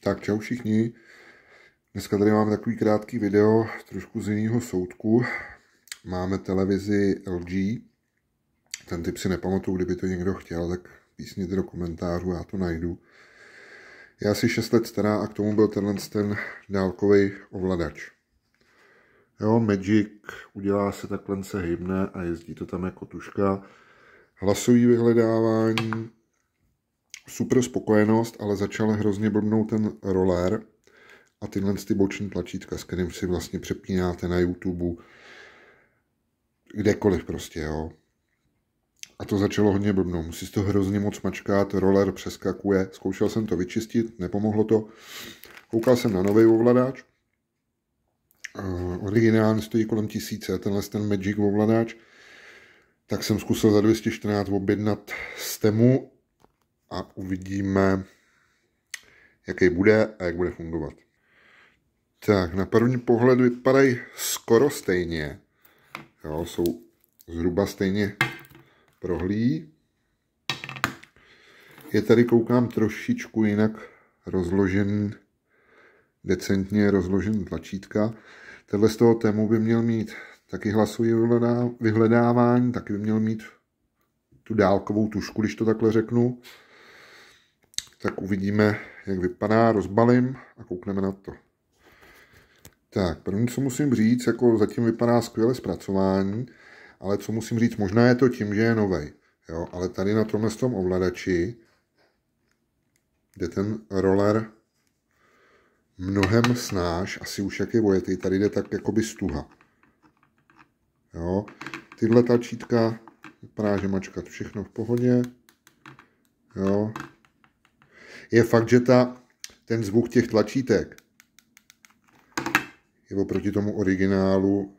Tak čau všichni. Dneska tady máme takový krátký video, trošku z jiného soudku. Máme televizi LG. Ten typ si nepamatuju, kdyby to někdo chtěl, tak písněte do komentářů, já to najdu. Je asi 6 let stará a k tomu byl ten dálkový ovladač. Jo, Magic udělá se takhle, se hejbne a jezdí to tam jako tuška. Hlasový vyhledávání, super spokojenost, ale začal hrozně blbnout ten roller a tyhle ty boční tlačítka, s kterým si vlastně přepínáte na YouTube, kdekoliv prostě, jo. A to začalo hodně blbnout, musíš to hrozně moc mačkat, roller přeskakuje, zkoušel jsem to vyčistit, nepomohlo to. Koukal jsem na nový ovladač, originálně stojí kolem 1000, ten Magic ovladač, tak jsem zkusil za 214 objednat z Temu a uvidíme, jaký bude a jak bude fungovat. Tak, na první pohled vypadají skoro stejně. Jo, jsou zhruba stejně prohlí. Je tady, koukám, trošičku jinak rozložený, decentně rozložený tlačítka. Tenhle z toho Temu by měl mít taky hlasový vyhledávání, taky by měl mít tu dálkovou tušku, když to takhle řeknu. Tak uvidíme, jak vypadá, rozbalím a koukneme na to. Tak, první, co musím říct, jako zatím vypadá skvěle zpracování, ale co musím říct, možná je to tím, že je novej, jo, ale tady na tomhle tom ovladači, kde ten roller mnohem snáš, asi už jak je vojetý, tady jde tak jakoby stuha. Jo, tyhle tlačítka, vypadá, že mačkat všechno v pohodě, jo. Je fakt, že ten zvuk těch tlačítek je oproti tomu originálu,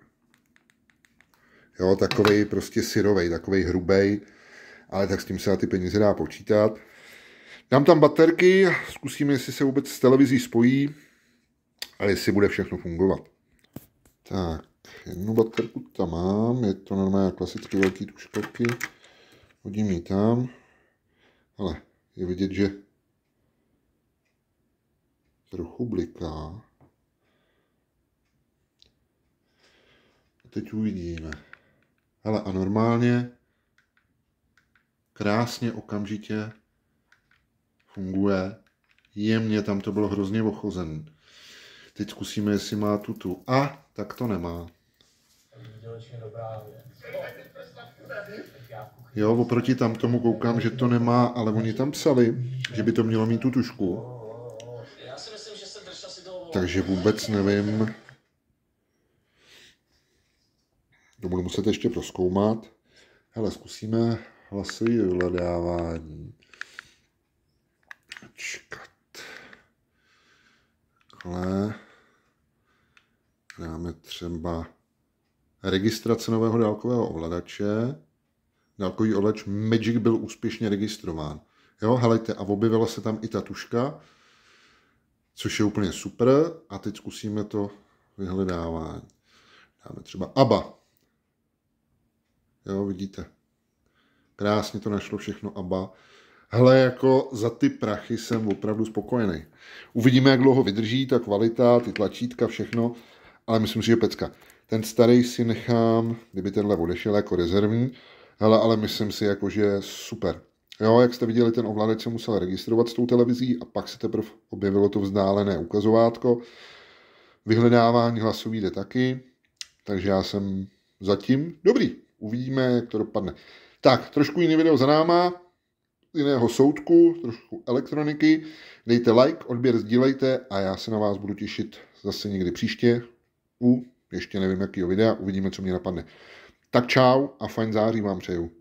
jo, takovej prostě syrovej, takovej hrubej, ale tak s tím se na ty peníze dá počítat. Dám tam baterky, zkusíme, jestli se vůbec s televizí spojí a jestli bude všechno fungovat. Tak, jednu baterku tam mám, je to normálně klasicky velký tuškovky, hodím ji tam, ale je vidět, že trochu bliká. A teď uvidíme. Hele, a normálně, krásně, okamžitě funguje. Jemně, tam to bylo hrozně ochozený. Teď zkusíme, jestli má tu. A, tak to nemá. Jo, oproti tam tomu koukám, že to nemá, ale oni tam psali, že by to mělo mít tu tušku. Takže vůbec nevím. To budu muset ještě prozkoumat. Hele, zkusíme hlasový vyhledávání. Čekat. Takhle. Dáme třeba registrace nového dálkového ovladače. Dálkový ovladač Magic byl úspěšně registrován. Jo, helejte, a objevila se tam i ta tuška, což je úplně super. A teď zkusíme to vyhledávání. Dáme třeba ABBA. Jo, vidíte. Krásně to našlo všechno ABBA. Hele, jako za ty prachy jsem opravdu spokojený. Uvidíme, jak dlouho vydrží, ta kvalita, ty tlačítka, všechno, ale myslím si, že pecka. Ten starý si nechám, kdyby tenhle odešel jako rezervní, hele, ale myslím si, jako, že je super. Jo, jak jste viděli, ten ovladač se musel registrovat s tou televizí a pak se teprve objevilo to vzdálené ukazovátko. Vyhledávání hlasový jde taky, takže já jsem zatím dobrý. Uvidíme, jak to dopadne. Tak, trošku jiný video za náma, jiného soudku, trošku elektroniky. Dejte like, odběr, sdílejte a já se na vás budu těšit zase někdy příště ještě nevím jakýho videa, uvidíme, co mě napadne. Tak čau a fajn září vám přeju.